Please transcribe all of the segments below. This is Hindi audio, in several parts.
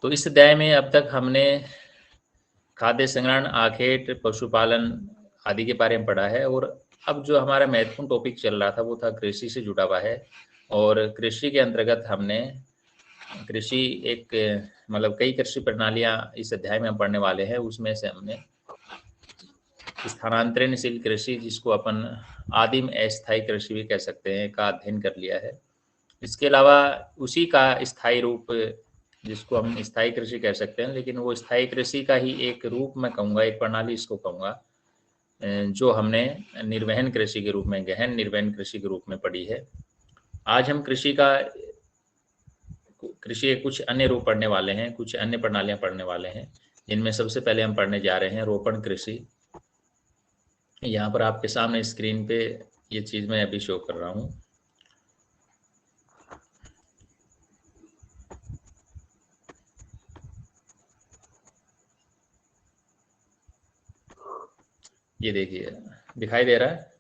तो इस अध्याय में अब तक हमने खाद्य संग्रहण, आखेट, पशुपालन आदि के बारे में पढ़ा है। और अब जो हमारा महत्वपूर्ण टॉपिक चल रहा था वो था कृषि से जुड़ा हुआ है। और कृषि के अंतर्गत हमने कृषि एक मतलब कई कृषि प्रणालियां इस अध्याय में हम पढ़ने वाले हैं। उसमें से हमने स्थानांतरणशील कृषि, जिसको अपन आदिम अस्थायी कृषि भी कह सकते हैं, का अध्ययन कर लिया है। इसके अलावा उसी का स्थायी रूप, जिसको हम स्थायी कृषि कह सकते हैं, लेकिन वो स्थायी कृषि का ही एक रूप मैं कहूँगा, एक प्रणाली इसको कहूँगा, जो हमने निर्वहन कृषि के रूप में, गहन निर्वहन कृषि के रूप में पढ़ी है। आज हम कृषि के कुछ अन्य रूप पढ़ने वाले हैं, कुछ अन्य प्रणालियां पढ़ने वाले हैं, जिनमें सबसे पहले हम पढ़ने जा रहे हैं रोपण कृषि। यहाँ पर आपके सामने स्क्रीन पे ये चीज़ मैं अभी शो कर रहा हूँ। ये देखिए, दिखाई दे रहा है?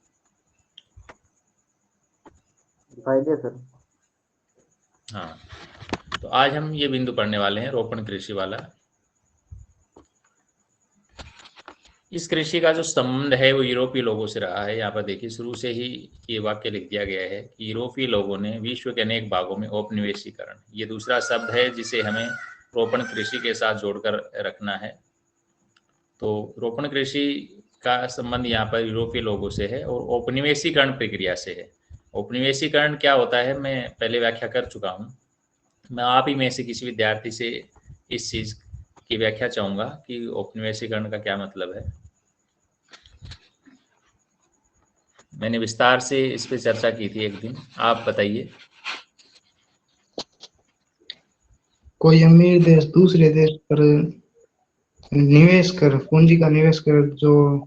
दिखाई दे सर। हाँ, तो आज हम ये बिंदु पढ़ने वाले हैं, रोपण कृषि वाला। इस कृषि का जो संबंध है वो यूरोपीय लोगों से रहा है। यहाँ पर देखिए, शुरू से ही ये वाक्य लिख दिया गया है कि यूरोपीय लोगों ने विश्व के अनेक भागों में औपनिवेशीकरण, ये दूसरा शब्द है जिसे हमें रोपण कृषि के साथ जोड़कर रखना है। तो रोपण कृषि का संबंध यहाँ पर यूरोपीय लोगों से है और औपनिवेशीकरण प्रक्रिया से है। औपनिवेशीकरण क्या होता है, मैं पहले व्याख्या कर चुका हूँ। मैं आप ही में से किसी विद्यार्थी से इस चीज़ की व्याख्या चाहूँगा कि औपनिवेशीकरण का क्या मतलब है। मैंने विस्तार से इस पे चर्चा की थी एक दिन, आप बताइए। कोई अमीर देश दूसरे देश पर निवेश कर, पूंजी का निवेश कर, जो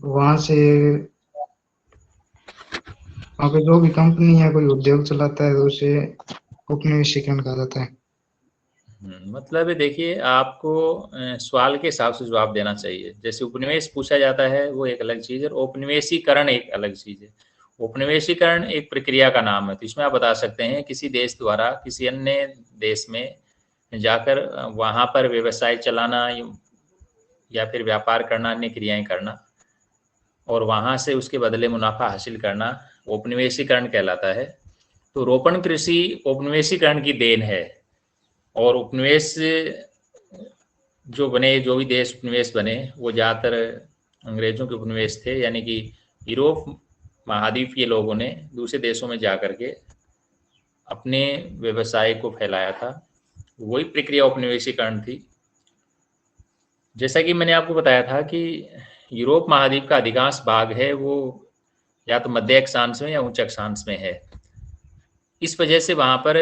वहां से वहां पे जो भी कंपनी या कोई उद्योग चलाता है तो उसे औपनिवेशीकरण कहा जाता है। मतलब देखिए, आपको सवाल के हिसाब से जवाब देना चाहिए। जैसे उपनिवेश पूछा जाता है वो एक अलग चीज़ है, और औपनिवेशीकरण एक अलग चीज़ है। औपनिवेशीकरण एक प्रक्रिया का नाम है। तो इसमें आप बता सकते हैं किसी देश द्वारा किसी अन्य देश में जाकर वहाँ पर व्यवसाय चलाना या फिर व्यापार करना, अन्य क्रियाएं करना, और वहाँ से उसके बदले मुनाफा हासिल करना औपनिवेशीकरण कहलाता है। तो रोपण कृषि औपनिवेशीकरण की देन है। और उपनिवेश जो भी देश उपनिवेश बने वो ज़्यादातर अंग्रेज़ों के उपनिवेश थे, यानी कि यूरोप महाद्वीप के लोगों ने दूसरे देशों में जा कर के अपने व्यवसाय को फैलाया था। वही प्रक्रिया औपनिवेशीकरण थी। जैसा कि मैंने आपको बताया था कि यूरोप महाद्वीप का अधिकांश भाग है वो या तो मध्य अक्षांश में या उच्च अक्षांश में है। इस वजह से वहाँ पर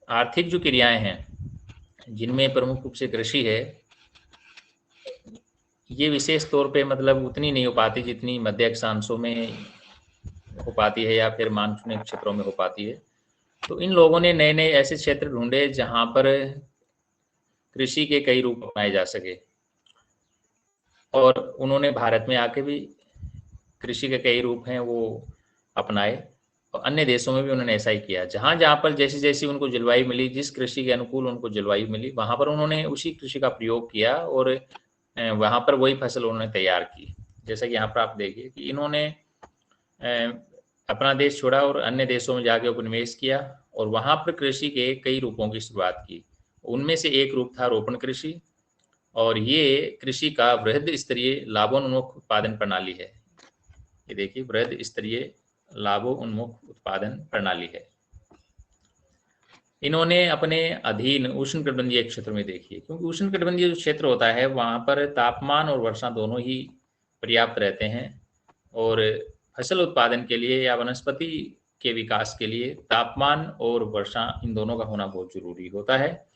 आर्थिक जो क्रियाएं हैं, जिनमें प्रमुख रूप से कृषि है, ये विशेष तौर पे मतलब उतनी नहीं हो पाती जितनी मध्य अक्षांशों में हो पाती है या फिर मानसूनी क्षेत्रों में हो पाती है। तो इन लोगों ने नए नए ऐसे क्षेत्र ढूंढे जहाँ पर कृषि के कई रूप अपनाए जा सके, और उन्होंने भारत में आके भी कृषि के कई रूप हैं वो अपनाए, और अन्य देशों में भी उन्होंने ऐसा ही किया। जहाँ जहाँ पर जैसी जैसी उनको जलवायु मिली, जिस कृषि के अनुकूल उनको जलवायु मिली, वहाँ पर उन्होंने उसी कृषि का प्रयोग किया और वहाँ पर वही फसल उन्होंने तैयार की। जैसा कि यहाँ पर आप देखिए कि इन्होंने अपना देश छोड़ा और अन्य देशों में जाके उपनिवेश किया और वहाँ पर कृषि के कई रूपों की शुरुआत की। उनमें से एक रूप था रोपण कृषि, और ये कृषि का वृहद स्तरीय लाभोन्मुख उत्पादन प्रणाली है। ये देखिए, वृहद स्तरीय लाभोन्मुख उत्पादन प्रणाली है। इन्होंने अपने अधीन उष्णकटिबंधीय क्षेत्र में देखिए, क्योंकि उष्णकटिबंधीय जो क्षेत्र होता है वहाँ पर तापमान और वर्षा दोनों ही पर्याप्त रहते हैं, और फसल उत्पादन के लिए या वनस्पति के विकास के लिए तापमान और वर्षा इन दोनों का होना बहुत जरूरी होता है।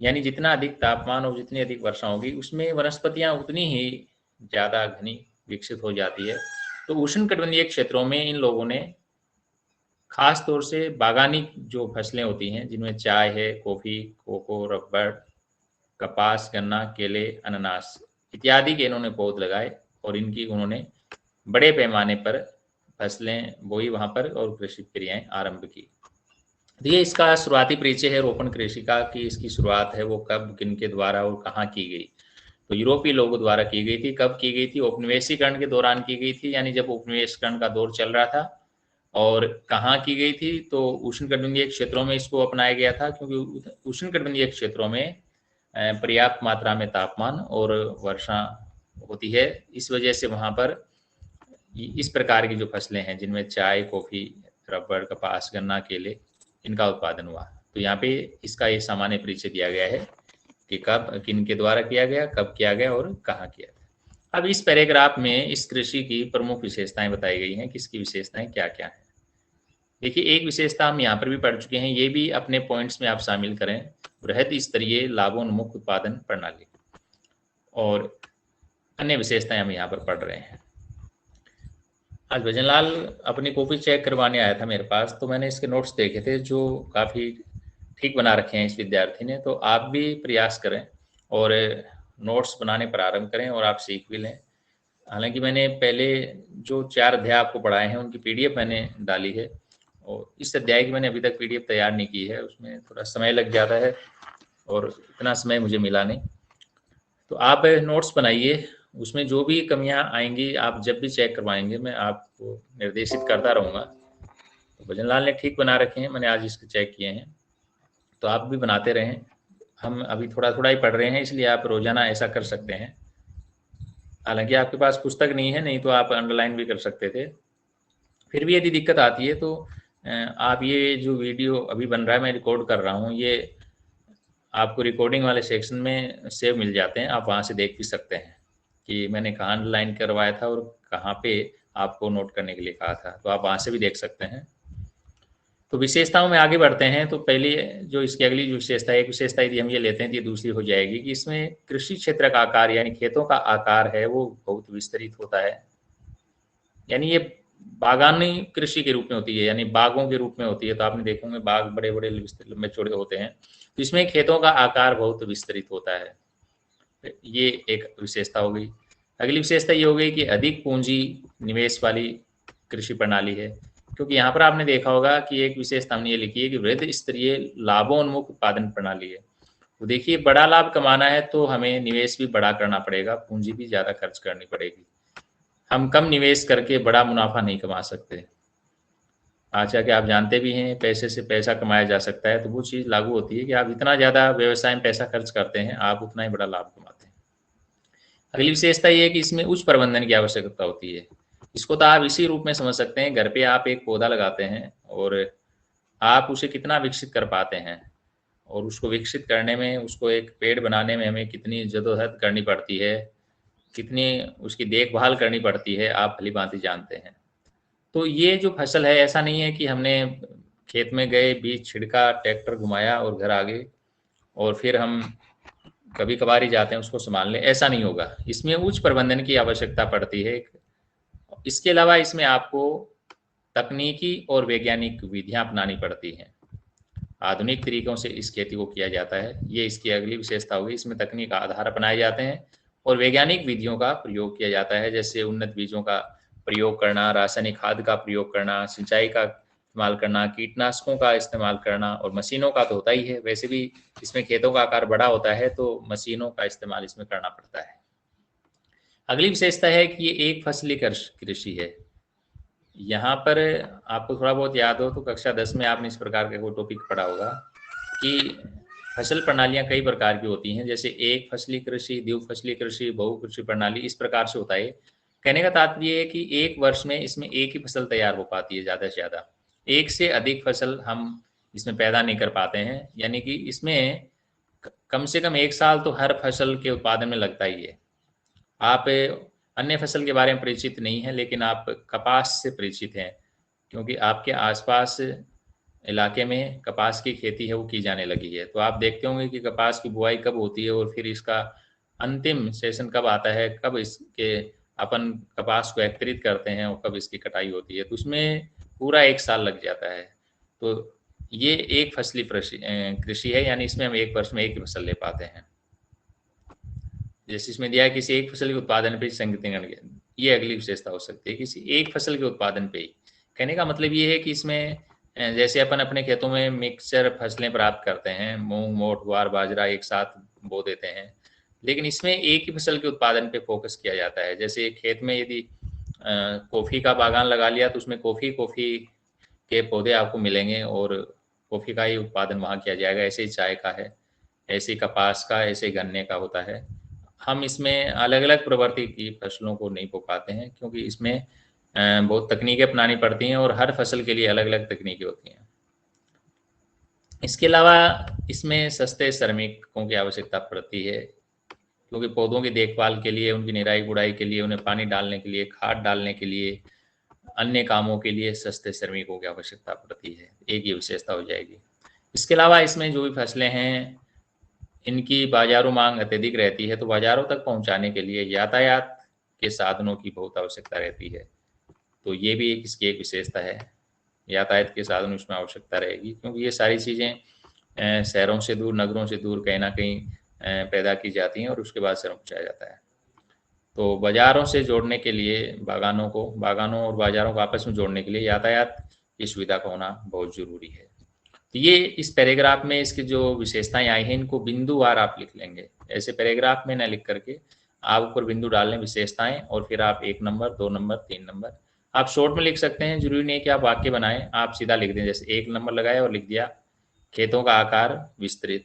यानी जितना अधिक तापमान और जितनी अधिक वर्षा होगी उसमें वनस्पतियाँ उतनी ही ज़्यादा घनी विकसित हो जाती है। तो उष्णकटिबंधीय क्षेत्रों में इन लोगों ने खास तौर से बागानी जो फसलें होती हैं, जिनमें चाय है, कॉफ़ी, कोको, रबर, कपास, गन्ना, केले, अनानास इत्यादि के इन्होंने पौध लगाए, और इनकी उन्होंने बड़े पैमाने पर फसलें बोई वहाँ पर और कृषि क्रियाएं आरंभ की। तो ये इसका शुरुआती परिचय है रोपण कृषि का, कि इसकी शुरुआत है वो कब, किन के द्वारा और कहाँ की गई। तो यूरोपीय लोगों द्वारा की गई थी। कब की गई थी? औपनिवेशीकरण के दौरान की गई थी, यानी जब औपनिवेशीकरण का दौर चल रहा था। और कहाँ की गई थी? तो उष्णकटिबंधीय क्षेत्रों में इसको अपनाया गया था, क्योंकि उष्णकटिबंधीय क्षेत्रों में पर्याप्त मात्रा में तापमान और वर्षा होती है। इस वजह से वहाँ पर इस प्रकार की जो फसलें हैं, जिनमें चाय, कॉफ़ी, रबड़, कपास, गन्ना, केले, इनका उत्पादन हुआ। तो यहाँ पे इसका ये सामान्य परिचय दिया गया है कि कब, किन के द्वारा किया गया, कब किया गया और कहाँ किया गया। अब इस पैराग्राफ में इस कृषि की प्रमुख विशेषताएं बताई गई हैं, किसकी विशेषताएं क्या क्या हैं। देखिए, एक विशेषता हम यहाँ पर भी पढ़ चुके हैं, ये भी अपने पॉइंट्स में आप शामिल करें। बृहद स्तरीय लाभोन्मुख उत्पादन प्रणाली, और अन्य विशेषताएं हम यहाँ पर पढ़ रहे हैं। आज भजनलाल अपनी कॉपी चेक करवाने आया था मेरे पास, तो मैंने इसके नोट्स देखे थे जो काफ़ी ठीक बना रखे हैं इस विद्यार्थी ने। तो आप भी प्रयास करें और नोट्स बनाने प्रारंभ करें और आप सीख भी लें। हालांकि मैंने पहले जो 4 अध्याय आपको पढ़ाए हैं उनकी पीडीएफ मैंने डाली है, और इस अध्याय की मैंने अभी तक पीडीएफ तैयार नहीं की है, उसमें थोड़ा समय लग जाता है और इतना समय मुझे मिला नहीं। तो आप नोट्स बनाइए, उसमें जो भी कमियां आएंगी आप जब भी चेक करवाएंगे मैं आपको निर्देशित करता रहूँगा। तो भजनलाल ने ठीक बना रखे हैं, मैंने आज इसके चेक किए हैं, तो आप भी बनाते रहें। हम अभी थोड़ा थोड़ा ही पढ़ रहे हैं, इसलिए आप रोजाना ऐसा कर सकते हैं। हालांकि आपके पास पुस्तक नहीं है, नहीं तो आप अंडरलाइन भी कर सकते थे। फिर भी यदि दिक्कत आती है तो आप ये जो वीडियो अभी बन रहा है, मैं रिकॉर्ड कर रहा हूँ, ये आपको रिकॉर्डिंग वाले सेक्शन में सेव मिल जाते हैं, आप वहाँ से देख भी सकते हैं कि मैंने कहाँ अंडरलाइन करवाया था और कहाँ पे आपको नोट करने के लिए कहा था, तो आप वहाँ से भी देख सकते हैं। तो विशेषताओं में आगे बढ़ते हैं। तो पहले जो इसकी अगली जो विशेषता है, एक विशेषता यदि हम ये लेते हैं तो ये दूसरी हो जाएगी कि इसमें कृषि क्षेत्र का आकार, यानी खेतों का आकार है वो बहुत विस्तृत होता है। यानी ये बागानी कृषि के रूप में होती है, यानी बागों के रूप में होती है। तो आपने देखे होंगे बाग बड़े बड़े लंबे चौड़े होते हैं, तो इसमें खेतों का आकार बहुत विस्तृत होता है। ये एक विशेषता हो गई। अगली विशेषता ये हो गई कि अधिक पूंजी निवेश वाली कृषि प्रणाली है, क्योंकि यहाँ पर आपने देखा होगा कि एक विशेषता हमने ये लिखी है कि वृहद स्तरीय लाभोन्मुख उत्पादन प्रणाली है। तो देखिए, बड़ा लाभ कमाना है तो हमें निवेश भी बड़ा करना पड़ेगा, पूंजी भी ज़्यादा खर्च करनी पड़ेगी। हम कम निवेश करके बड़ा मुनाफा नहीं कमा सकते। आज जाके आप जानते भी हैं पैसे से पैसा कमाया जा सकता है, तो वो चीज़ लागू होती है कि आप इतना ज़्यादा व्यवसाय में पैसा खर्च करते हैं, आप उतना ही बड़ा लाभ कमाते हैं। अगली विशेषता ये है कि इसमें उच्च प्रबंधन की आवश्यकता होती है। इसको तो आप इसी रूप में समझ सकते हैं, घर पे आप एक पौधा लगाते हैं और आप उसे कितना विकसित कर पाते हैं, और उसको विकसित करने में, उसको एक पेड़ बनाने में हमें कितनी जद्दोजहद करनी पड़ती है, कितनी उसकी देखभाल करनी पड़ती है, आप भली-भांति जानते हैं। तो ये जो फसल है, ऐसा नहीं है कि हमने खेत में गए, बीज छिड़का, ट्रैक्टर घुमाया और घर आ गए और फिर हम कभी कभार ही जाते हैं उसको संभालने, ऐसा नहीं होगा। इसमें उच्च प्रबंधन की आवश्यकता पड़ती है। इसके अलावा इसमें आपको तकनीकी और वैज्ञानिक विधियां अपनानी पड़ती हैं। आधुनिक तरीकों से इस खेती को किया जाता है, ये इसकी अगली विशेषता होगी। इसमें तकनीक आधार अपनाए जाते हैं और वैज्ञानिक विधियों का प्रयोग किया जाता है, जैसे उन्नत बीजों का प्रयोग करना, रासायनिक खाद का प्रयोग करना, सिंचाई का इस्तेमाल करना, कीटनाशकों का इस्तेमाल करना, और मशीनों का तो होता ही है। वैसे भी इसमें खेतों का आकार बड़ा होता है तो मशीनों का इस्तेमाल इसमें करना पड़ता है। अगली विशेषता है कि ये एक फसली कृषि है। यहाँ पर आपको थोड़ा बहुत याद हो तो कक्षा 10 में आपने इस प्रकार का कोई टॉपिक पढ़ा होगा कि फसल प्रणालियाँ कई प्रकार की होती हैं, जैसे एक फसली कृषि, द्विफसली कृषि, बहुकृषि प्रणाली, इस प्रकार से होता है। कहने का तात्पर्य है कि एक वर्ष में इसमें एक ही फसल तैयार हो पाती है, ज़्यादा से ज़्यादा एक से अधिक फसल हम इसमें पैदा नहीं कर पाते हैं। यानी कि इसमें कम से कम 1 साल तो हर फसल के उत्पादन में लगता ही है। आप अन्य फसल के बारे में परिचित नहीं है, लेकिन आप कपास से परिचित हैं, क्योंकि आपके आसपास इलाके में कपास की खेती है वो की जाने लगी है। तो आप देखते होंगे कि कपास की बुआई कब होती है और फिर इसका अंतिम सेशन कब आता है, कब इसके अपन कपास को एकत्रित करते हैं और कब इसकी कटाई होती है। तो उसमें पूरा 1 साल लग जाता है। तो ये एक फसली कृषि है, यानी इसमें हम एक वर्ष में एक ही फसल ले पाते हैं। जैसे इसमें दिया है किसी एक फसल के उत्पादन पे संगठन, ये अगली विशेषता हो सकती है, किसी एक फसल के उत्पादन पे ही। कहने का मतलब ये है कि इसमें जैसे अपन अपने खेतों में मिक्सचर फसलें प्राप्त करते हैं, मूंग, मोठ, ज्वार, बाजरा एक साथ बो देते हैं, लेकिन इसमें एक ही फसल के उत्पादन पे फोकस किया जाता है। जैसे खेत में यदि कॉफ़ी का बागान लगा लिया तो उसमें कॉफ़ी के पौधे आपको मिलेंगे और कॉफ़ी का ही उत्पादन वहाँ किया जाएगा। ऐसे ही चाय का है, ऐसे ही कपास का, ऐसे ही गन्ने का होता है। हम इसमें अलग-अलग प्रवृत्ति की फसलों को नहीं बो पाते हैं, क्योंकि इसमें बहुत तकनीकें अपनानी पड़ती हैं और हर फसल के लिए अलग-अलग तकनीकें होती हैं। इसके अलावा इसमें सस्ते श्रमिकों की आवश्यकता पड़ती है, क्योंकि पौधों की देखभाल के लिए, उनकी निराई-गुड़ाई के लिए, उन्हें पानी डालने के लिए, खाद डालने के लिए, अन्य कामों के लिए सस्ते श्रमिकों की आवश्यकता पड़ती है। एक ये विशेषता हो जाएगी। इसके अलावा इसमें जो भी फसलें हैं, इनकी बाज़ारों माँग अत्यधिक रहती है, तो बाज़ारों तक पहुँचाने के लिए यातायात के साधनों की बहुत आवश्यकता रहती है। तो ये भी इसकी एक विशेषता है, यातायात के साधनों इसमें आवश्यकता रहेगी, क्योंकि ये सारी चीज़ें शहरों से दूर, नगरों से दूर कहीं न कहीं पैदा की जाती हैं और उसके बाद शहरों में पहुँचाया जाता है। तो बाज़ारों से जोड़ने के लिए बागानों और बाज़ारों को आपस में जोड़ने के लिए यातायात की सुविधा का होना बहुत ज़रूरी है। तो ये इस पैराग्राफ में इसकी जो विशेषताएँ आई हैं, इनको बिंदुवार आप लिख लेंगे। ऐसे पैराग्राफ में ना लिख करके आप ऊपर बिंदु डाल लें विशेषताएँ, और फिर आप 1 नंबर, 2 नंबर, 3 नंबर आप शॉर्ट में लिख सकते हैं। ज़रूरी नहीं है कि आप वाक्य बनाएँ, आप सीधा लिख दें। जैसे 1 नंबर लगाया और लिख दिया खेतों का आकार विस्तृत,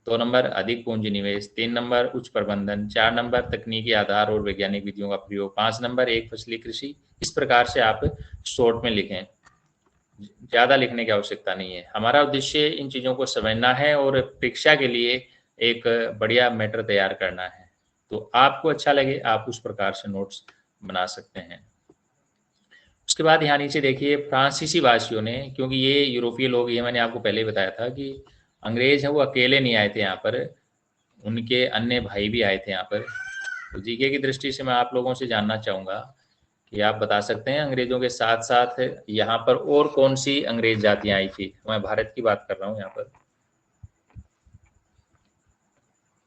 2 नंबर अधिक पूंजी निवेश, 3 नंबर उच्च प्रबंधन, 4 नंबर तकनीकी आधार और वैज्ञानिक विधियों का प्रयोग, 5 नंबर एक फसली कृषि। इस प्रकार से आप शॉर्ट में लिखें, ज़्यादा लिखने की आवश्यकता नहीं है। हमारा उद्देश्य इन चीज़ों को समझना है और परीक्षा के लिए एक बढ़िया मैटर तैयार करना है। तो आपको अच्छा लगे, आप उस प्रकार से नोट्स बना सकते हैं। उसके बाद यहाँ नीचे देखिए, फ्रांसीसी वासियों ने, क्योंकि ये यूरोपीय लोग, ये मैंने आपको पहले ही बताया था कि अंग्रेज हैं वो अकेले नहीं आए थे यहाँ पर, उनके अन्य भाई भी आए थे यहाँ पर। तो जीके की दृष्टि से मैं आप लोगों से जानना चाहूँगा कि आप बता सकते हैं अंग्रेजों के साथ साथ यहाँ पर और कौन सी अंग्रेज जातियाँ आई थी। मैं भारत की बात कर रहा हूँ यहाँ पर।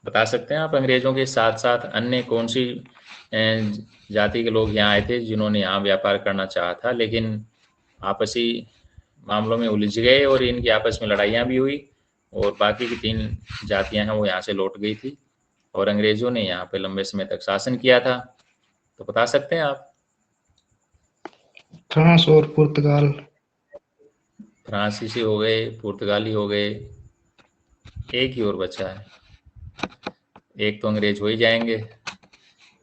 बता सकते हैं आप अंग्रेजों के साथ साथ अन्य कौन सी जाति के लोग यहाँ आए थे जिन्होंने यहाँ व्यापार करना चाहा था, लेकिन आपसी मामलों में उलझ गए और इनकी आपस में लड़ाइयाँ भी हुई और बाकी की 3 जातियाँ हैं वो यहाँ से लौट गई थी और अंग्रेजों ने यहाँ पे लंबे समय तक शासन किया था। तो बता सकते हैं आप? फ्रांस और पुर्तगाल। फ्रांसीसी हो गए, पुर्तगाली हो गए, एक ही और बचा है। एक तो अंग्रेज हो ही जाएंगे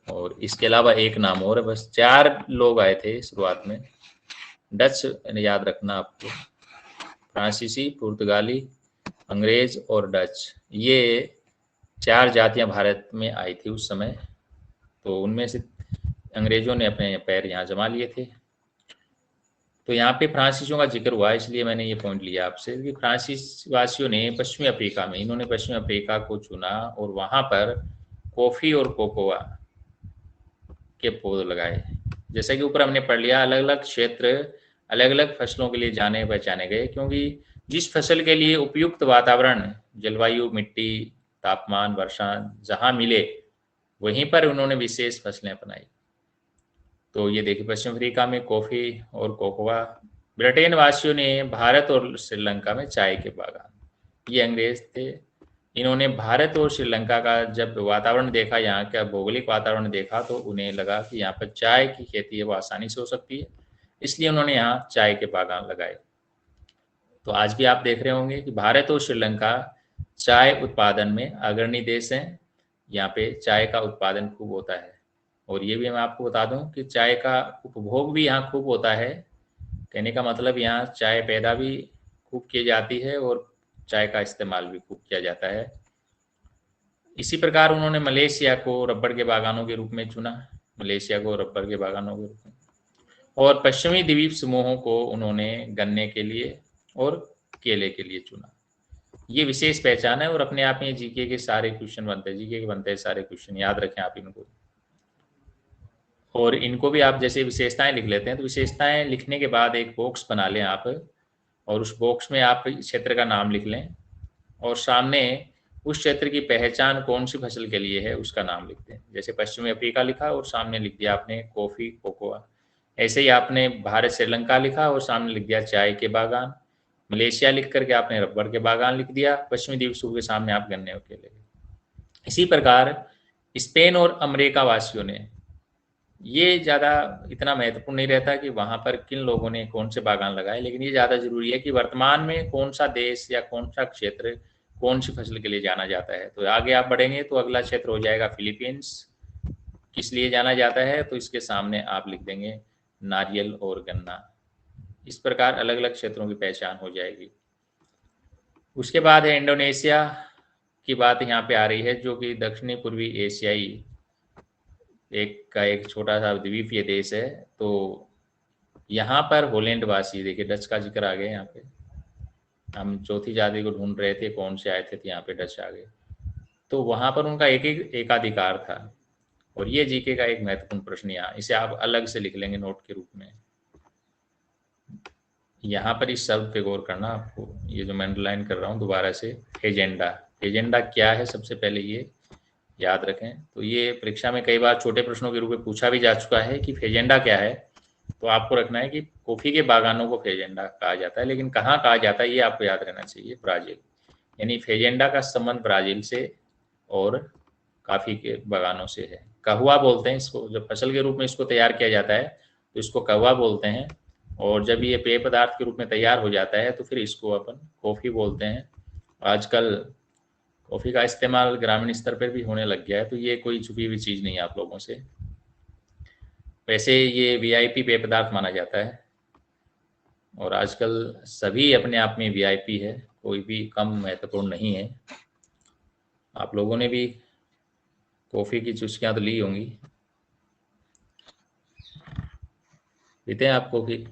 और इसके अलावा एक नाम और है, बस 4 लोग आए थे शुरुआत में। डच याद रखना आपको, फ्रांसीसी, पुर्तगाली, अंग्रेज और डच, ये 4 जातियां भारत में आई थी उस समय। तो उनमें से अंग्रेजों ने अपने पैर यहाँ जमा लिए थे। तो यहाँ पे फ्रांसीसियों का जिक्र हुआ, इसलिए मैंने ये पॉइंट लिया आपसे कि फ्रांसीस वासियों ने पश्चिमी अफ्रीका में, इन्होंने पश्चिमी अफ्रीका को चुना और वहाँ पर कॉफ़ी और कोकोआ के पौधे लगाए। जैसा कि ऊपर हमने पढ़ लिया, अलग अलग क्षेत्र अलग अलग फसलों के लिए जाने पहचाने गए, क्योंकि जिस फसल के लिए उपयुक्त वातावरण, जलवायु, मिट्टी, तापमान, वर्षा जहाँ मिले वहीं पर उन्होंने विशेष फसलें अपनाई। तो ये देखिए पश्चिम अफ्रीका में कॉफ़ी और कोकोआ, ब्रिटेन वासियों ने भारत और श्रीलंका में चाय के बागान। ये अंग्रेज थे, इन्होंने भारत और श्रीलंका का जब वातावरण देखा, यहाँ का भौगोलिक वातावरण देखा, तो उन्हें लगा कि यहाँ पर चाय की खेती है वो आसानी से हो सकती है, इसलिए उन्होंने यहाँ चाय के बागान लगाए। तो आज भी आप देख रहे होंगे कि भारत और श्रीलंका चाय उत्पादन में अग्रणी देश हैं। यहाँ पे चाय का उत्पादन खूब होता है और ये भी मैं आपको बता दूं कि चाय का उपभोग भी यहाँ खूब होता है। कहने का मतलब यहाँ चाय पैदा भी खूब की जाती है और चाय का इस्तेमाल भी खूब किया जाता है। इसी प्रकार उन्होंने मलेशिया को रबड़ के बागानों के रूप में चुना, मलेशिया को रबड़ के बागानों के रूप में, और पश्चिमी द्वीप समूहों को उन्होंने गन्ने के लिए और केले के लिए चुना। ये विशेष पहचान है और अपने आप में जीके के सारे क्वेश्चन बनते हैं, जीके के बनते हैं सारे क्वेश्चन, याद रखें आप इनको। और इनको भी आप जैसे विशेषताएं लिख लेते हैं, तो विशेषताएं लिखने के बाद एक बॉक्स बना लें आप और उस बॉक्स में आप क्षेत्र का नाम लिख लें और सामने उस क्षेत्र की पहचान कौन सी फसल के लिए है उसका नाम लिख दें। जैसे पश्चिमी अफ्रीका लिखा और सामने लिख दिया आपने कॉफ़ी, कोकोआ। ऐसे ही आपने भारत श्रीलंका लिखा और सामने लिख दिया चाय के बागान। मलेशिया लिख करके आपने रबड़ के बागान लिख दिया, पश्चिमी द्वीप के सामने आप गन्ने के ले गए। इसी प्रकार स्पेन और अमेरिका वासियों ने, ये ज़्यादा इतना महत्वपूर्ण नहीं रहता कि वहाँ पर किन लोगों ने कौन से बागान लगाए, लेकिन ये ज़्यादा ज़रूरी है कि वर्तमान में कौन सा देश या कौन सा क्षेत्र कौन सी फसल के लिए जाना जाता है। तो आगे आप बढ़ेंगे तो अगला क्षेत्र हो जाएगा फिलीपींस, किस लिए जाना जाता है, तो इसके सामने आप लिख देंगे नारियल और गन्ना। इस प्रकार अलग अलग क्षेत्रों की पहचान हो जाएगी। उसके बाद है इंडोनेशिया की बात यहाँ पे आ रही है, जो कि दक्षिणी पूर्वी एशियाई एक छोटा सा द्वीपीय देश है। तो यहाँ पर होलैंड वासी, देखिए डच का जिक्र आ गया यहाँ पे, हम चौथी जाति को ढूंढ रहे थे कौन से आए थे, तो यहाँ पे डच आ गए। तो वहाँ पर उनका एकाधिकार था। और ये जीके का एक महत्वपूर्ण प्रश्न, यहाँ इसे आप अलग से लिख लेंगे नोट के रूप में। यहाँ पर इस शब्द पे गौर करना आपको, ये जो मैं अंडरलाइन कर रहा हूँ दोबारा से, एजेंडा। एजेंडा क्या है सबसे पहले ये याद रखें। तो ये परीक्षा में कई बार छोटे प्रश्नों के रूप में पूछा भी जा चुका है कि फेजेंडा क्या है। तो आपको रखना है कि कॉफी के बागानों को फेजेंडा कहा जाता है, लेकिन कहाँ कहा जाता है ये आपको याद रहना चाहिए, ब्राजील। यानी फेजेंडा का संबंध ब्राजील से और कॉफी के बागानों से है। कहवा बोलते हैं इसको, जब फसल के रूप में इसको तैयार किया जाता है तो इसको कहवा बोलते हैं, और जब ये पेय पदार्थ के रूप में तैयार हो जाता है तो फिर इसको अपन कॉफी बोलते हैं। आजकल कॉफी का इस्तेमाल ग्रामीण स्तर पर भी होने लग गया है, तो ये कोई छुपी हुई चीज नहीं है आप लोगों से। वैसे ये वीआईपी पेय पदार्थ माना जाता है, और आजकल सभी अपने आप में वीआईपी है, कोई भी कम महत्वपूर्ण नहीं है। आप लोगों ने भी कॉफी की चुस्कियां तो ली होंगी, पीते हैं आप कॉफी?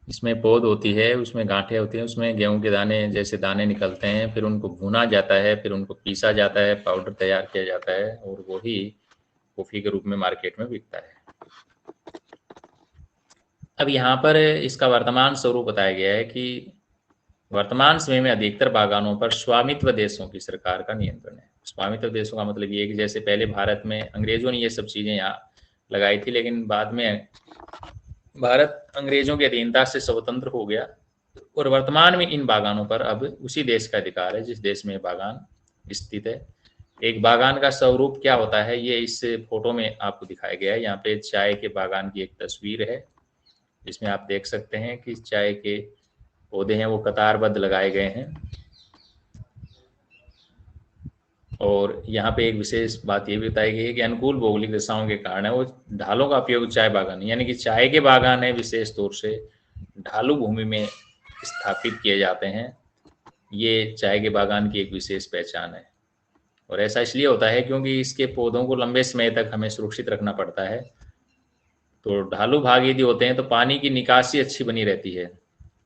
इसमें पौध होती है, उसमें गांठें होती हैं, उसमें गेहूं के दाने जैसे दाने निकलते हैं, फिर उनको भुना जाता है, फिर उनको पीसा जाता है, पाउडर तैयार किया जाता है, और वही कॉफी के रूप में मार्केट में बिकता है। अब यहाँ पर इसका वर्तमान स्वरूप बताया गया है कि वर्तमान समय में अधिकतर बागानों पर स्वामित्व देशों की सरकार का नियंत्रण है। स्वामित्व देशों का मतलब ये है कि जैसे पहले भारत में अंग्रेजों ने ये सब चीजें यहाँ लगाई थी, लेकिन बाद में भारत अंग्रेजों की अधीनता से स्वतंत्र हो गया, और वर्तमान में इन बागानों पर अब उसी देश का अधिकार है जिस देश में बागान स्थित है। एक बागान का स्वरूप क्या होता है ये इस फोटो में आपको दिखाया गया है। यहाँ पे चाय के बागान की एक तस्वीर है, जिसमें आप देख सकते हैं कि चाय के पौधे हैं वो कतारबद्ध लगाए गए हैं। और यहाँ पे एक विशेष बात ये भी बताई गई है कि अनुकूल भौगोलिक दशाओं के कारण है वो ढालों का उपयोग चाय बागान, यानी कि चाय के बागान है विशेष तौर से ढालू भूमि में स्थापित किए जाते हैं। ये चाय के बागान की एक विशेष पहचान है, और ऐसा इसलिए होता है क्योंकि इसके पौधों को लंबे समय तक हमें सुरक्षित रखना पड़ता है। तो ढालू भाग यदि होते हैं तो पानी की निकासी अच्छी बनी रहती है,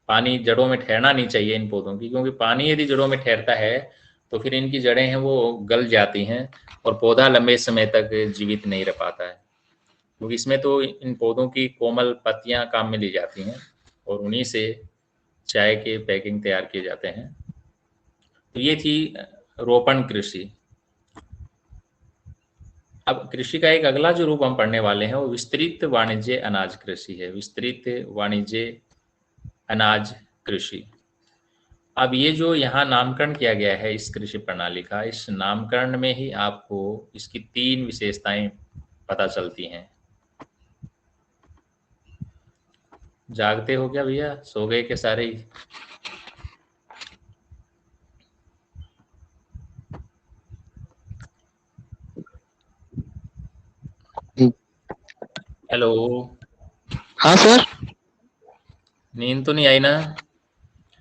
पानी जड़ों में ठहरना नहीं चाहिए इन पौधों की, क्योंकि पानी यदि जड़ों में ठहरता है तो फिर इनकी जड़ें हैं वो गल जाती हैं और पौधा लंबे समय तक जीवित नहीं रह पाता है, क्योंकि इसमें तो इन पौधों की कोमल पत्तियां काम में ली जाती हैं और उन्हीं से चाय के पैकिंग तैयार किए जाते हैं। तो ये थी रोपण कृषि। अब कृषि का एक अगला जो रूप हम पढ़ने वाले हैं वो विस्तृत वाणिज्य अनाज कृषि है। विस्तृत वाणिज्य अनाज कृषि। अब ये जो यहाँ नामकरण किया गया है इस कृषि प्रणाली का, इस नामकरण में ही आपको इसकी 3 विशेषताएं पता चलती हैं। जागते हो क्या भैया, सो गए के सारे ही? हेलो, हाँ सर। नींद तो नहीं आई ना?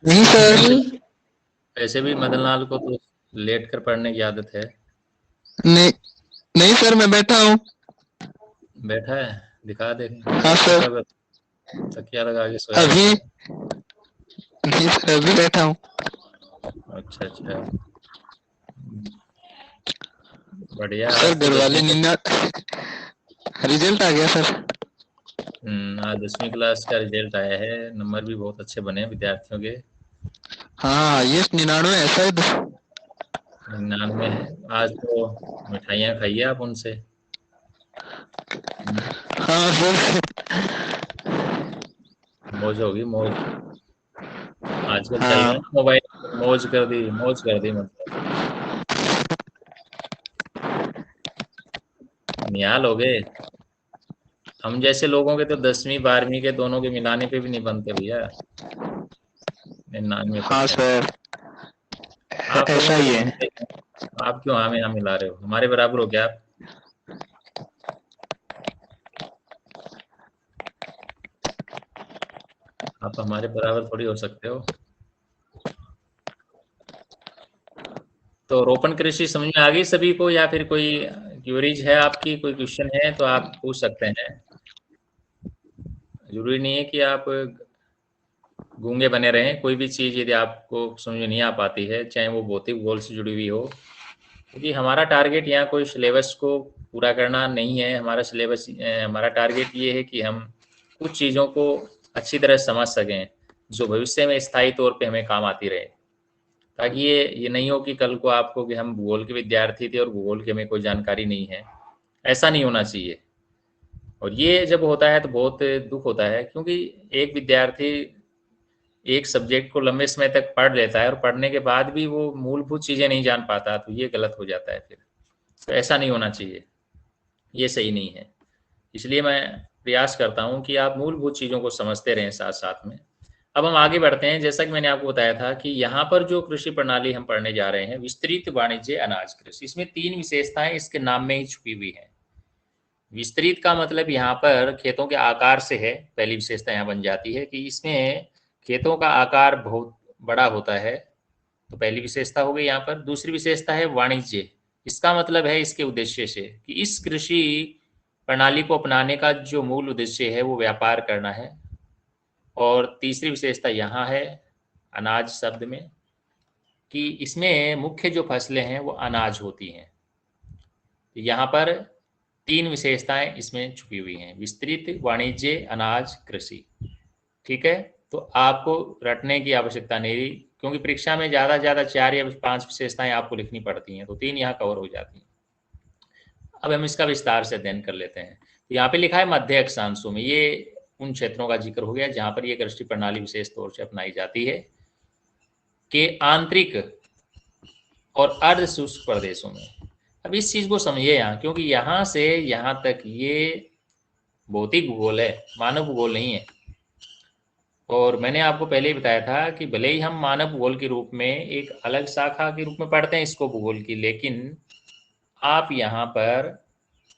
नहीं सर। वैसे भी मदनलाल को तो लेट कर पढ़ने की आदत है। नहीं नहीं सर, मैं बैठा हूँ। बैठा है, दिखा दे। हाँ सर। तकिया लगा के सोया अभी है। नहीं सर, अभी बैठा हूँ। अच्छा अच्छा, बढ़िया। सर घर वाले निन्ना रिजल्ट आ गया सर। आज 10वीं क्लास का रिजल्ट आया है, नंबर भी बहुत अच्छे बने विद्यार्थियों के। हाँ, ये 99 है शायद। 99 है। आज तो मिठाइयाँ खाइए आप उनसे। हाँ सर। मौज होगी मौज। आजकल चल रहा है हाँ ना मोबाइल, मौज कर दी, मौज कर दी मतलब। निहाल हो गए। हम जैसे लोगों के तो 10वीं 12वीं के दोनों के मिलाने पे भी नहीं बनते भैया। 99%। हाँ सर, आप लोगों ऐसा के ही तो है। बनते हैं। आप क्यों हमें यहाँ मिला रहे हो? हमारे बराबर हो क्या आप? आप हमारे बराबर थोड़ी हो सकते हो। तो रोपण कृषि समझ में आ गई सभी को, या फिर कोई क्यूरीज है आपकी, कोई क्वेश्चन है तो आप पूछ सकते हैं। जरूरी नहीं है कि आप गूंगे बने रहें। कोई भी चीज़ यदि आपको समझ में नहीं आ पाती है, चाहे वो भौतिक भूगोल से जुड़ी हुई हो, क्योंकि हमारा टारगेट यहाँ कोई सिलेबस को पूरा करना नहीं है। हमारा टारगेट ये है कि हम कुछ चीज़ों को अच्छी तरह समझ सकें जो भविष्य में स्थायी तौर पे हमें काम आती रहे, ताकि ये नहीं हो कि कल को आपको कि हम भूगोल के विद्यार्थी थे और भूगोल की हमें कोई जानकारी नहीं है। ऐसा नहीं होना चाहिए। और ये जब होता है तो बहुत दुख होता है, क्योंकि एक विद्यार्थी एक सब्जेक्ट को लंबे समय तक पढ़ लेता है और पढ़ने के बाद भी वो मूलभूत चीज़ें नहीं जान पाता, तो ये गलत हो जाता है फिर। तो ऐसा नहीं होना चाहिए, ये सही नहीं है। इसलिए मैं प्रयास करता हूँ कि आप मूलभूत चीज़ों को समझते रहें साथ साथ में। अब हम आगे बढ़ते हैं। जैसा कि मैंने आपको बताया था कि यहाँ पर जो कृषि प्रणाली हम पढ़ने जा रहे हैं, विस्तृत वाणिज्य अनाज कृषि, इसमें 3 विशेषताएं इसके नाम में ही छुपी हुई हैं। विस्तृत का मतलब यहाँ पर खेतों के आकार से है। पहली विशेषता यहाँ बन जाती है कि इसमें खेतों का आकार बहुत बड़ा होता है, तो पहली विशेषता हो गई यहाँ पर। दूसरी विशेषता है वाणिज्य। इसका मतलब है इसके उद्देश्य से, कि इस कृषि प्रणाली को अपनाने का जो मूल उद्देश्य है वो व्यापार करना है। और तीसरी विशेषता यहाँ है अनाज शब्द में, कि इसमें मुख्य जो फसलें हैं वो अनाज होती हैं। तो यहाँ पर 3 विशेषताएं इसमें छुपी हुई हैं: विस्तृत, वाणिज्य, अनाज, कृषि। ठीक है, तो आपको रटने की आवश्यकता नहीं रही, क्योंकि परीक्षा में ज़्यादा से ज़्यादा 4 या 5 विशेषताएं आपको लिखनी पड़ती हैं, तो 3 यहाँ कवर हो जाती हैं। अब हम इसका विस्तार से अध्ययन कर लेते हैं। तो यहाँ पे लिखा है मध्य अक्षांशों में, ये उन क्षेत्रों का जिक्र हो गया जहाँ पर ये कृषि प्रणाली विशेष तौर से अपनाई जाती है, कि आंतरिक और अर्ध शुष्क प्रदेशों में। अब इस चीज़ को समझिए यहाँ, क्योंकि यहाँ से यहाँ तक ये भौतिक भूगोल है, मानव भूगोल नहीं है। और मैंने आपको पहले ही बताया था कि भले ही हम मानव भूगोल के रूप में एक अलग शाखा के रूप में पढ़ते हैं इसको, भूगोल की, लेकिन आप यहाँ पर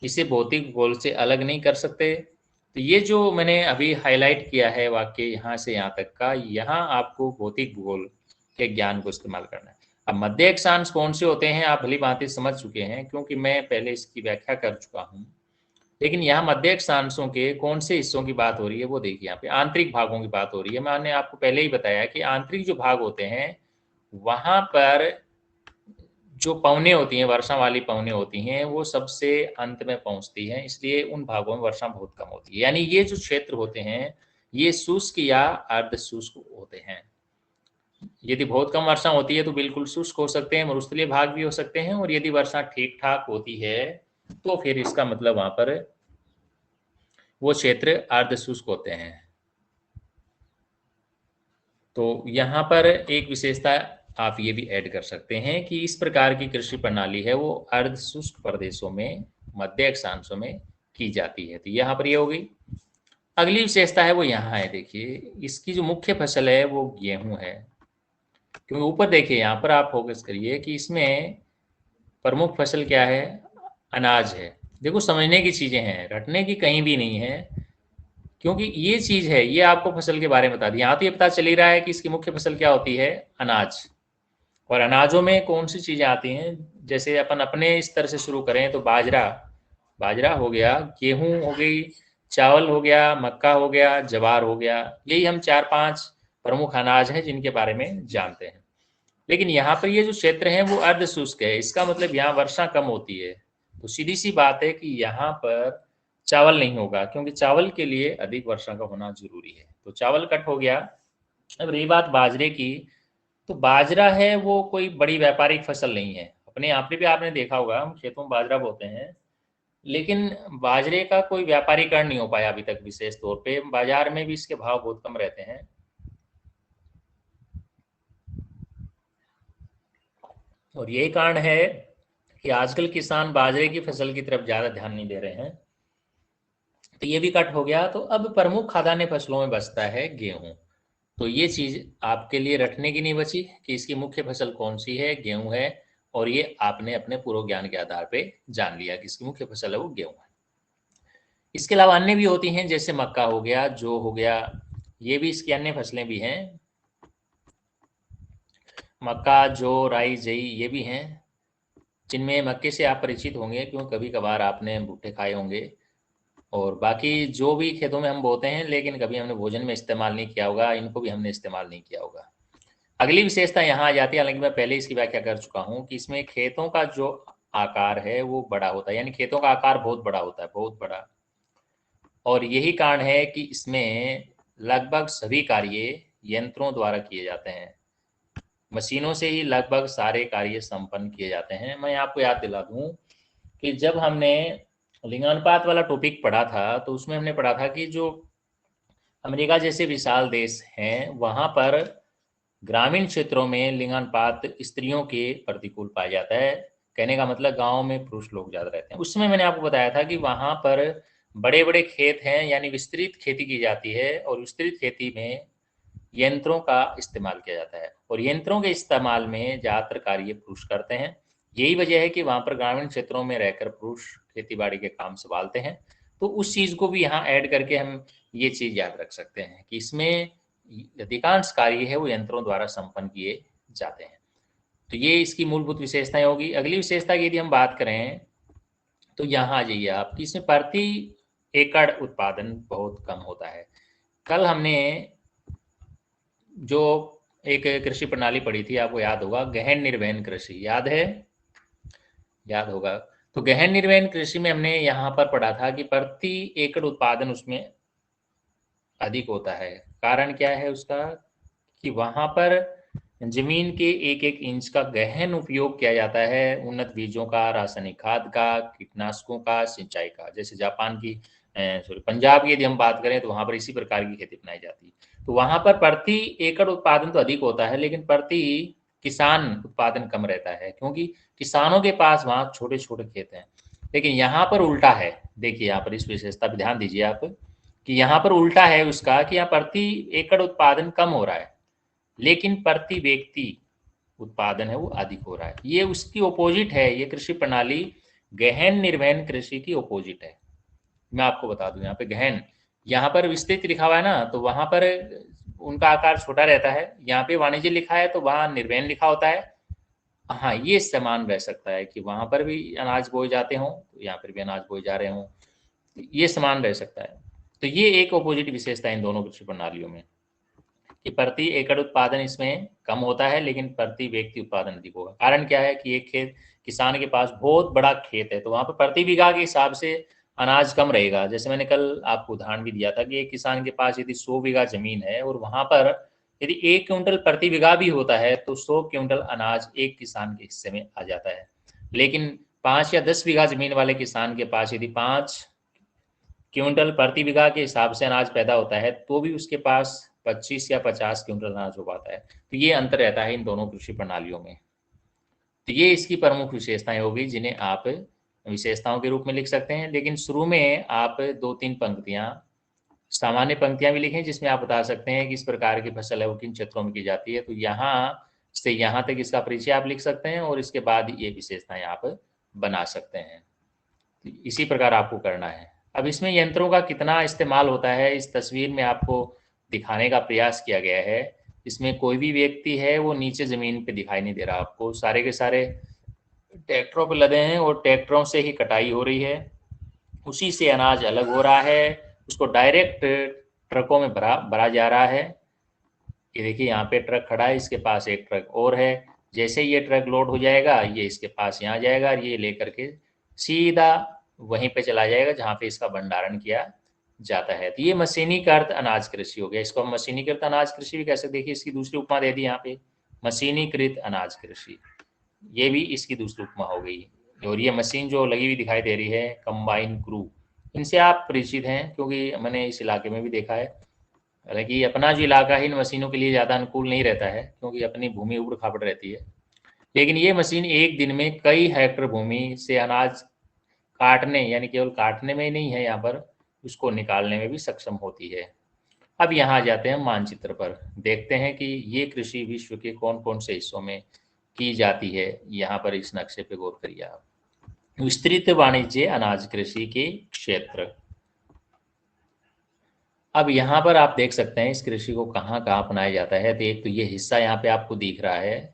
इसे भौतिक भूगोल से अलग नहीं कर सकते। तो ये जो मैंने अभी हाईलाइट किया है वाक्य यहाँ से यहाँ तक का, यहाँ आपको भौतिक भूगोल के ज्ञान को इस्तेमाल करना है। अब मध्य अक्षांश कौन से होते हैं आप भली भांति समझ चुके हैं, क्योंकि मैं पहले इसकी व्याख्या कर चुका हूँ। लेकिन यहाँ मध्य अक्षांशों के कौन से हिस्सों की बात हो रही है वो देखिए, यहाँ पे आंतरिक भागों की बात हो रही है। मैंने आपको पहले ही बताया कि आंतरिक जो भाग होते हैं वहां पर जो पवनें होती हैं, वर्षा वाली पवनें होती हैं, वो सबसे अंत में पहुंचती हैं, इसलिए उन भागों में वर्षा बहुत कम होती है। यानी ये जो क्षेत्र होते हैं ये शुष्क या अर्ध शुष्क होते हैं। यदि बहुत कम वर्षा होती है तो बिल्कुल शुष्क हो सकते हैं, मरुस्थलीय भाग भी हो सकते हैं। और यदि वर्षा ठीक ठाक होती है तो फिर इसका मतलब वहां पर वो क्षेत्र अर्ध शुष्क होते हैं। तो यहाँ पर एक विशेषता आप ये भी ऐड कर सकते हैं कि इस प्रकार की कृषि प्रणाली है वो अर्ध शुष्क प्रदेशों में, मध्य अक्षांशों में की जाती है। तो यहाँ पर ये हो गई। अगली विशेषता है वो यहाँ है, देखिए इसकी जो मुख्य फसल है वो गेहूं है। क्योंकि ऊपर देखिए, यहाँ पर आप फोकस करिए कि इसमें प्रमुख फसल क्या है, अनाज है। देखो समझने की चीजें हैं, रटने की कहीं भी नहीं है, क्योंकि ये चीज है, ये आपको फसल के बारे में बता दी। यहाँ तो ये पता चल ही रहा है कि इसकी मुख्य फसल क्या होती है, अनाज। और अनाजों में कौन सी चीजें आती हैं, जैसे अपन अपने स्तर से शुरू करें तो बाजरा, बाजरा हो गया, गेहूं हो गई, चावल हो गया, मक्का हो गया, ज्वार हो गया। यही हम 4-5 प्रमुख अनाज हैं जिनके बारे में जानते हैं। लेकिन यहाँ पर ये जो क्षेत्र है वो अर्ध शुष्क है, इसका मतलब यहाँ वर्षा कम होती है। तो सीधी सी बात है कि यहाँ पर चावल नहीं होगा, क्योंकि चावल के लिए अधिक वर्षा का होना जरूरी है। तो चावल कट हो गया। अब रही बात बाजरे की, तो बाजरा है वो कोई बड़ी व्यापारिक फसल नहीं है। अपने यहाँ पे भी आपने देखा होगा हम खेतों में बाजरा बोते हैं, लेकिन बाजरे का कोई व्यापारीकरण नहीं हो पाया अभी तक। विशेष तौर पे बाजार में भी इसके भाव बहुत कम रहते हैं। और यही कारण है कि आजकल किसान बाजरे की फसल की तरफ ज़्यादा ध्यान नहीं दे रहे हैं। तो ये भी कट हो गया। तो अब प्रमुख खाद्यान्न फसलों में बचता है गेहूं। तो ये चीज़ आपके लिए रटने की नहीं बची कि इसकी मुख्य फसल कौन सी है, गेहूं है। और ये आपने अपने पूर्व ज्ञान के आधार पे जान लिया कि इसकी मुख्य फसल है वो गेहूं है। इसके अलावा अन्य भी होती हैं, जैसे मक्का हो गया, जौ हो गया, ये भी इसकी अन्य फसलें भी हैं। मक्का, जौ, राई, जई ये भी हैं, जिनमें मक्के से आप परिचित होंगे क्यों कभी कभार आपने भुट्टे खाए होंगे। और बाकी जो भी खेतों में हम बोते हैं लेकिन कभी हमने भोजन में इस्तेमाल नहीं किया होगा, इनको भी हमने इस्तेमाल नहीं किया होगा। अगली विशेषता यहाँ आ जाती है, हालांकि मैं पहले इसकी व्याख्या कर चुका हूँ कि इसमें खेतों का जो आकार है वो बड़ा होता है, यानी खेतों का आकार बहुत बड़ा होता है, बहुत बड़ा। और यही कारण है कि इसमें लगभग सभी कार्य यंत्रों द्वारा किए जाते हैं। मशीनों से ही लगभग सारे कार्य संपन्न किए जाते हैं। मैं आपको याद दिला दूं कि जब हमने लिंगानुपात वाला टॉपिक पढ़ा था तो उसमें हमने पढ़ा था कि जो अमेरिका जैसे विशाल देश हैं वहाँ पर ग्रामीण क्षेत्रों में लिंगानुपात स्त्रियों के प्रतिकूल पाया जाता है। कहने का मतलब गाँव में पुरुष लोग ज़्यादा रहते हैं। उसमें मैंने आपको बताया था कि वहाँ पर बड़े बड़े खेत हैं, यानी विस्तृत खेती की जाती है, और विस्तृत खेती में यंत्रों का इस्तेमाल किया जाता है, और यंत्रों के इस्तेमाल में ज़्यादातर कार्य पुरुष करते हैं। यही वजह है कि वहाँ पर ग्रामीण क्षेत्रों में रहकर पुरुष खेती बाड़ी के काम संभालते हैं। तो उस चीज़ को भी यहाँ ऐड करके हम ये चीज़ याद रख सकते हैं कि इसमें अधिकांश कार्य है वो यंत्रों द्वारा संपन्न किए जाते हैं। तो ये इसकी मूलभूत विशेषताएं होगी। अगली विशेषता की यदि हम बात करें तो यहाँ आ जाइए आप कि इसमें प्रति एकड़ उत्पादन बहुत कम होता है। कल हमने जो एक कृषि प्रणाली पढ़ी थी, आपको याद होगा, गहन निर्वहन कृषि, याद है? याद होगा। तो गहन निर्वहन कृषि में हमने यहाँ पर पढ़ा था कि प्रति एकड़ उत्पादन उसमें अधिक होता है। कारण क्या है उसका? कि वहाँ पर जमीन के एक एक इंच का गहन उपयोग किया जाता है, उन्नत बीजों का, रासायनिक खाद का, कीटनाशकों का, सिंचाई का। जैसे जापान की सॉरी पंजाब की यदि हम बात करें तो वहाँ पर इसी प्रकार की खेती अपनाई जाती है। तो वहाँ पर प्रति एकड़ उत्पादन तो अधिक होता है, लेकिन प्रति किसान उत्पादन कम रहता है, क्योंकि किसानों के पास वहाँ छोटे छोटे खेत हैं। लेकिन यहाँ पर उल्टा है। देखिए यहाँ पर इस विशेषता पर ध्यान दीजिए आप कि यहाँ पर उल्टा है उसका कि यहाँ प्रति एकड़ उत्पादन कम हो रहा है, लेकिन प्रति व्यक्ति उत्पादन है वो अधिक हो रहा है। ये उसकी ओपोजिट है। ये कृषि प्रणाली गहन निर्वहन कृषि की ओपोजिट है। मैं आपको बता दूं, यहाँ पे गहन, यहाँ पर विस्तृत लिखा हुआ है ना, तो वहां पर उनका आकार छोटा रहता है। यहाँ पे वाणिज्य लिखा है तो वहां निर्वहन लिखा होता है। हाँ, ये समान रह सकता है कि वहां पर भी अनाज बोए जाते हों तो यहाँ पर भी अनाज बोए जा रहे हों, ये समान रह सकता है। तो ये एक ऑपोजिट विशेषता इन दोनों कृषि प्रणालियों में कि प्रति एकड़ उत्पादन इसमें कम होता है, लेकिन प्रति व्यक्ति उत्पादन अधिक होगा। कारण क्या है कि एक खेत, किसान के पास बहुत बड़ा खेत है तो वहां पर प्रति बीघा के हिसाब से अनाज कम रहेगा। जैसे मैंने कल आपको उदाहरण भी दिया था कि एक किसान के पास यदि 100 बीघा जमीन है और वहां पर यदि 1 क्विंटल प्रति बीघा भी होता है तो 100 क्विंटल अनाज एक किसान के हिस्से में आ जाता है। लेकिन 5 या 10 बीघा जमीन वाले किसान के पास यदि 5 क्विंटल प्रति बीघा के हिसाब से अनाज पैदा होता है तो भी उसके पास 25 या 50 क्विंटल अनाज हो पाता है। तो ये अंतर रहता है इन दोनों कृषि प्रणालियों में। तो ये इसकी प्रमुख विशेषताएं होगी जिन्हें आप विशेषताओं के रूप में लिख सकते हैं। लेकिन शुरू में आप 2-3 पंक्तियां, सामान्य पंक्तियां भी लिखें जिसमें आप बता सकते हैं कि इस प्रकार की फसल है वो किन क्षेत्रों में की जाती है। तो यहाँ से यहाँ तक इसका परिचय आप लिख सकते हैं और इसके बाद ये विशेषताएं आप बना सकते हैं। तो इसी प्रकार आपको करना है। अब इसमें यंत्रों का कितना इस्तेमाल होता है इस तस्वीर में आपको दिखाने का प्रयास किया गया है। इसमें कोई भी व्यक्ति है वो नीचे ज़मीन पे दिखाई नहीं दे रहा आपको। सारे के सारे ट्रैक्टरों पे लदे हैं और ट्रैक्टरों से ही कटाई हो रही है, उसी से अनाज अलग हो रहा है, उसको डायरेक्ट ट्रकों में भरा जा रहा है। ये देखिए यहाँ पे ट्रक खड़ा है, इसके पास एक ट्रक और है। जैसे ये ट्रक लोड हो जाएगा ये इसके पास यहाँ जाएगा और ये लेकर के सीधा वहीं पे चला जाएगा जहाँ पे इसका भंडारण किया जाता है। तो ये मशीनीकृत अनाज कृषि हो गया। इसको हम मशीनीकृत अनाज कृषि भी कह सकते। देखिए इसकी दूसरी उपमा दे दी यहाँ पे, मशीनीकृत अनाज कृषि, ये भी इसकी दूसरी उपमा हो गई। और ये मशीन जो लगी हुई दिखाई दे रही है कंबाइन क्रू, इनसे आप परिचित हैं क्योंकि मैंने इस इलाके में भी देखा है। हालांकि अपना जो इलाका है इन मशीनों के लिए ज़्यादा अनुकूल नहीं रहता है क्योंकि अपनी भूमि उबड़ खाबड़ रहती है, लेकिन ये मशीन एक दिन में कई हेक्टर भूमि से अनाज काटने, यानी केवल काटने में ही नहीं है, यहाँ पर उसको निकालने में भी सक्षम होती है। अब यहाँ आ जाते हैं मानचित्र पर, देखते हैं कि ये कृषि विश्व के कौन कौन से हिस्सों में की जाती है। यहाँ पर इस नक्शे पे गौर करिए आप। विस्तृत वाणिज्य अनाज कृषि के क्षेत्र। अब यहाँ पर आप देख सकते हैं इस कृषि को कहाँ कहाँ अपनाया जाता है। तो एक तो ये हिस्सा यहाँ पे आपको दिख रहा है,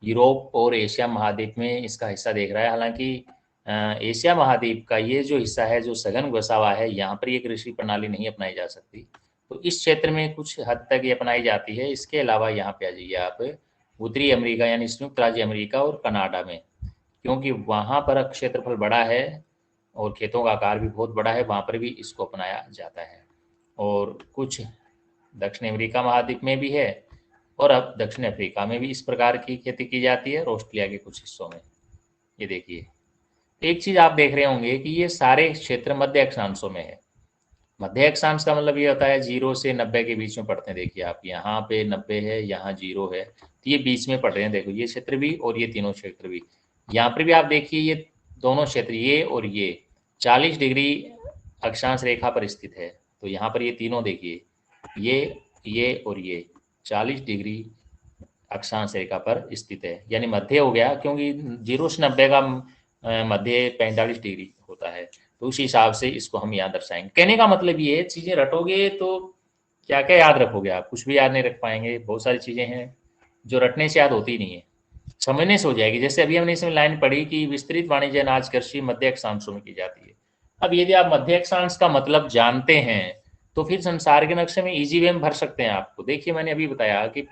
यूरोप और एशिया महाद्वीप में इसका हिस्सा देख रहा है। हालांकि एशिया महाद्वीप का ये जो हिस्सा है जो सघन घुसा हुआ है, यहाँ पर ये कृषि प्रणाली नहीं अपनाई जा सकती। तो इस क्षेत्र में कुछ हद तक ये अपनाई जाती है। इसके अलावा यहाँ पे आ जाइए आप उत्तरी अमेरिका यानी संयुक्त राज्य अमेरिका और कनाडा में, क्योंकि वहाँ पर क्षेत्रफल बड़ा है और खेतों का आकार भी बहुत बड़ा है, वहाँ पर भी इसको अपनाया जाता है। और कुछ दक्षिण अमेरिका महाद्वीप में भी है और अब दक्षिण अफ्रीका में भी इस प्रकार की खेती की जाती है और ऑस्ट्रेलिया के कुछ हिस्सों में। ये देखिए, एक चीज़ आप देख रहे होंगे कि ये सारे क्षेत्र मध्य अक्षांशों में है। मध्य अक्षांश का मतलब ये होता है 0 से 90 के बीच में पड़ते हैं। देखिए आप, यहाँ पे 90 है, यहाँ 0 है, तो ये बीच में पड़ रहे हैं। देखो ये क्षेत्र भी और ये तीनों क्षेत्र भी। यहाँ पर भी आप देखिए ये दोनों क्षेत्र, ये और ये 40 डिग्री अक्षांश रेखा पर स्थित है। तो यहाँ पर ये तीनों देखिए, ये और ये 40 डिग्री अक्षांश रेखा पर स्थित है, यानी मध्य हो गया, क्योंकि 0 से 90 का मध्य 45 डिग्री होता है। तो उस हिसाब से इसको हम यहाँ दर्शाएंगे। कहने का मतलब ये, चीज़ें रटोगे तो क्या क्या याद रखोगे आप? कुछ भी याद नहीं रख पाएंगे। बहुत सारी चीज़ें हैं जो रटने से याद होती नहीं है, समझने से हो जाएगी। जैसे अभी हमने इसमें लाइन पढ़ी कि विस्तृत वाणिज्य अनाज कृषि मध्य अक्षांशों में की जाती है। अब यदि आप मध्य अक्षांश का मतलब जानते हैं तो फिर संसार के नक्शे में इजी वे में भर सकते हैं आपको। देखिए मैंने अभी बताया कि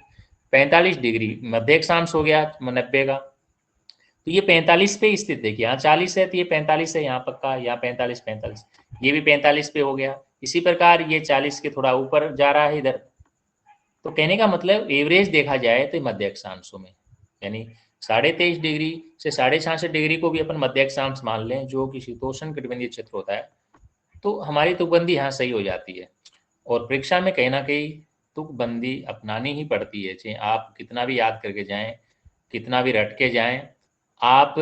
45 डिग्री मध्य अक्षांश हो गया 90 का, तो ये 45 पे स्थित। देखिए यहाँ 40 है तो ये 45 है, यहाँ पक्का, यहाँ 45, ये भी 45 पे हो गया। इसी प्रकार ये 40 के थोड़ा ऊपर जा रहा है इधर। तो कहने का मतलब एवरेज देखा जाए तो मध्य अक्षांशों में, यानी 23.5 डिग्री से 66.5 डिग्री को भी अपन मध्य अक्षांश मान लें, जो कि शीतोष्ण कटिबंधीय क्षेत्र होता है, तो हमारी तुकबंदी यहाँ सही हो जाती है। और परीक्षा में कहीं ना कहीं तुकबंदी अपनानी ही पड़ती है, चाहे आप कितना भी याद करके जाएं, कितना भी रट के जाएं, आप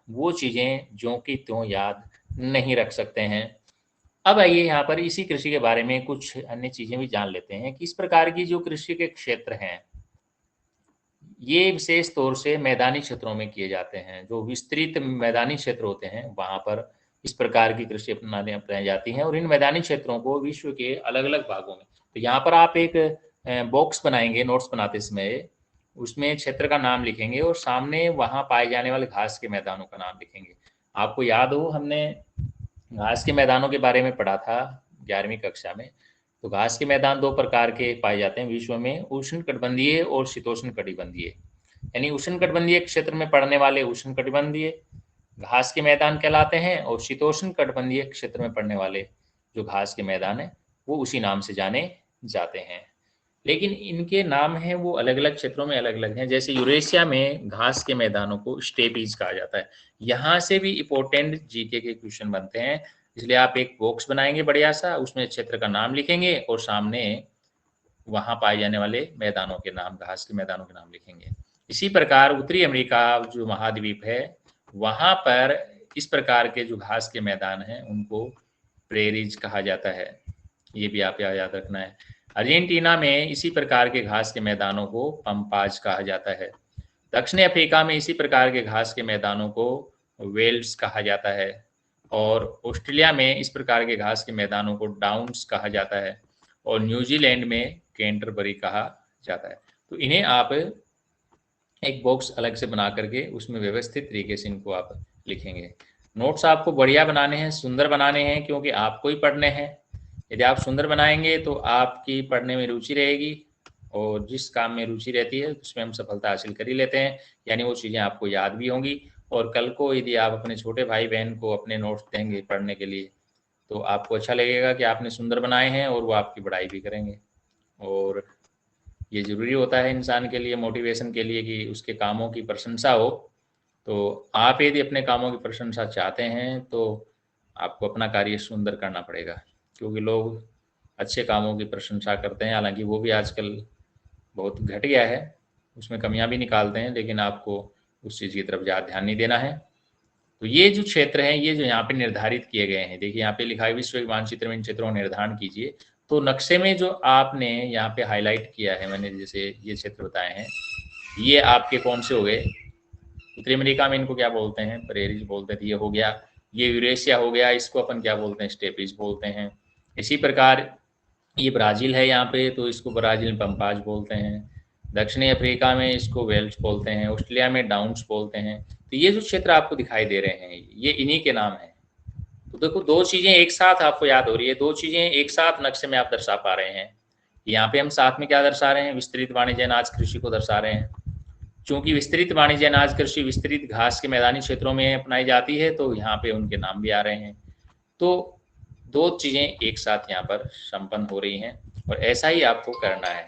वो चीज़ें जो कि त्यों याद नहीं रख सकते हैं। अब आइए यहाँ पर इसी कृषि के बारे में कुछ अन्य चीज़ें भी जान लेते हैं कि इस प्रकार की जो कृषि के क्षेत्र हैं ये विशेष तौर से मैदानी क्षेत्रों में किए जाते हैं। जो विस्तृत मैदानी क्षेत्र होते हैं वहाँ पर इस प्रकार की कृषि अपनाई जाती हैं। और इन मैदानी क्षेत्रों को विश्व के अलग अलग भागों में, तो यहाँ पर आप एक बॉक्स बनाएंगे नोट्स बनाते समय, उसमें क्षेत्र का नाम लिखेंगे और सामने वहाँ पाए जाने वाले घास के मैदानों का नाम लिखेंगे। आपको याद हो हमने घास के मैदानों के बारे में पढ़ा था 11वीं कक्षा में। तो घास के मैदान दो प्रकार के पाए जाते हैं विश्व में, उष्ण कटिबंधीय और शीतोष्ण कटिबंधीय। यानी उष्ण कटिबंधीय क्षेत्र में पड़ने वाले उष्ण कटिबंधीय घास के मैदान कहलाते हैं और शीतोष्ण कटिबंधीय क्षेत्र में पड़ने वाले जो घास के मैदान है वो उसी नाम से जाने जाते हैं। लेकिन इनके नाम हैं वो अलग अलग क्षेत्रों में अलग अलग हैं। जैसे यूरेशिया में घास के मैदानों को स्टेपीज कहा जाता है। यहाँ से भी इंपॉर्टेंट जीके के क्वेश्चन बनते हैं, इसलिए आप एक बॉक्स बनाएंगे बढ़िया सा, उसमें क्षेत्र का नाम लिखेंगे और सामने वहाँ पाए जाने वाले मैदानों के नाम, घास के मैदानों के नाम लिखेंगे। इसी प्रकार उत्तरी अमेरिका जो महाद्वीप है वहाँ पर इस प्रकार के जो घास के मैदान हैं उनको प्रेरीज कहा जाता है। ये भी आप याद रखना है। अर्जेंटीना में इसी प्रकार के घास के मैदानों को पंपाज कहा जाता है। दक्षिण अफ्रीका में इसी प्रकार के घास के मैदानों को वेल्स कहा जाता है। और ऑस्ट्रेलिया में इस प्रकार के घास के मैदानों को डाउन्स कहा जाता है। और न्यूजीलैंड में कैंटरबरी कहा जाता है। तो इन्हें आप एक बॉक्स अलग से बना करके उसमें व्यवस्थित तरीके से इनको आप लिखेंगे। नोट्स आपको बढ़िया बनाने हैं, सुंदर बनाने हैं, क्योंकि आपको ही पढ़ने हैं। यदि आप सुंदर बनाएंगे तो आपकी पढ़ने में रुचि रहेगी और जिस काम में रुचि रहती है उसमें हम सफलता हासिल कर ही लेते हैं, यानी वो चीज़ें आपको याद भी होंगी। और कल को यदि आप अपने छोटे भाई बहन को अपने नोट्स देंगे पढ़ने के लिए तो आपको अच्छा लगेगा कि आपने सुंदर बनाए हैं और वो आपकी बड़ाई भी करेंगे। और ये ज़रूरी होता है इंसान के लिए, मोटिवेशन के लिए, कि उसके कामों की प्रशंसा हो तो आप यदि अपने कामों की प्रशंसा चाहते हैं तो आपको अपना कार्य सुंदर करना पड़ेगा, क्योंकि लोग अच्छे कामों की प्रशंसा करते हैं, हालांकि वो भी आजकल बहुत घट गया है, उसमें कमियां भी निकालते हैं, लेकिन आपको उस चीज़ की तरफ ज़्यादा ध्यान नहीं देना है। तो ये जो क्षेत्र हैं, ये जो यहाँ पे निर्धारित किए गए हैं, देखिए यहाँ पे लिखा है विश्व के मानचित्र में इन क्षेत्रों का निर्धारण कीजिए। तो नक्शे में जो आपने यहाँ पे हाईलाइट किया है, मैंने जैसे ये क्षेत्र बताए हैं, ये आपके कौन से हो गए? उत्तरी अमेरिका में इनको क्या बोलते हैं? प्रेरीज बोलते थे, ये हो गया। ये यूरेशिया हो गया, इसको अपन क्या बोलते हैं? स्टेपीज बोलते हैं। इसी प्रकार ये ब्राज़ील है यहाँ पे, तो इसको ब्राज़ील में पम्पाज बोलते हैं। दक्षिणी अफ्रीका में इसको वेल्च बोलते हैं। ऑस्ट्रेलिया में डाउन्स बोलते हैं। तो ये जो क्षेत्र आपको दिखाई दे रहे हैं, ये इन्हीं के नाम हैं। तो देखो, दो चीज़ें एक साथ आपको याद हो रही है, दो चीज़ें एक साथ नक्शे में आप दर्शा पा रहे हैं। यहाँ पे हम साथ में क्या दर्शा रहे हैं? विस्तृत वाणिज्य अनाज कृषि को दर्शा रहे हैं। चूंकि विस्तृत वाणिज्य अनाज कृषि विस्तृत घास के मैदानी क्षेत्रों में अपनाई जाती है, तो यहाँ पे उनके नाम भी आ रहे हैं। तो दो चीजें एक साथ यहाँ पर संपन्न हो रही हैं, और ऐसा ही आपको करना है।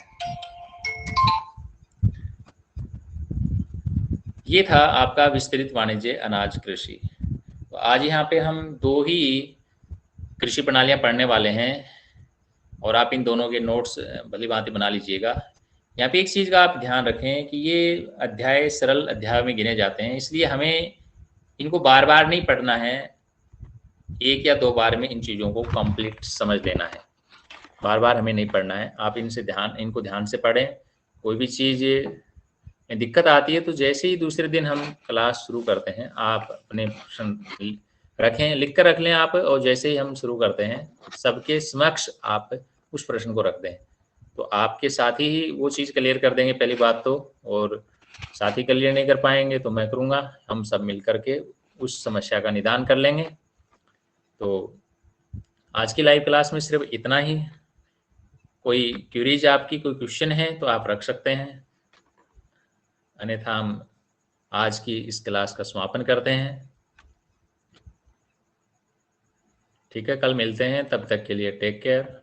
ये था आपका विस्तृत वाणिज्य अनाज कृषि। तो आज यहाँ पे हम दो ही कृषि प्रणालियाँ पढ़ने वाले हैं, और आप इन दोनों के नोट्स भली भांति बना लीजिएगा। यहाँ पे एक चीज़ का आप ध्यान रखें कि ये अध्याय सरल अध्याय में गिने जाते हैं, इसलिए हमें इनको बार बार नहीं पढ़ना है, एक या दो बार में इन चीज़ों को कंप्लीट समझ लेना है। बार बार हमें नहीं पढ़ना है, आप इनको ध्यान से पढ़ें। कोई भी चीज़ में दिक्कत आती है तो जैसे ही दूसरे दिन हम क्लास शुरू करते हैं, आप अपने प्रश्न रखें, लिख कर रख लें आप, और जैसे ही हम शुरू करते हैं सबके समक्ष आप उस प्रश्न को रख दें, तो आपके साथी ही वो चीज़ क्लियर कर देंगे पहली बात तो, और साथी क्लियर नहीं कर पाएंगे तो मैं करूँगा, हम सब मिल करके उस समस्या का निदान कर लेंगे। तो आज की लाइव क्लास में सिर्फ इतना ही। कोई क्यूरीज आपकी, कोई क्वेश्चन है तो आप रख सकते हैं, अन्यथा हम आज की इस क्लास का समापन करते हैं। ठीक है, कल मिलते हैं, तब तक के लिए टेक केयर।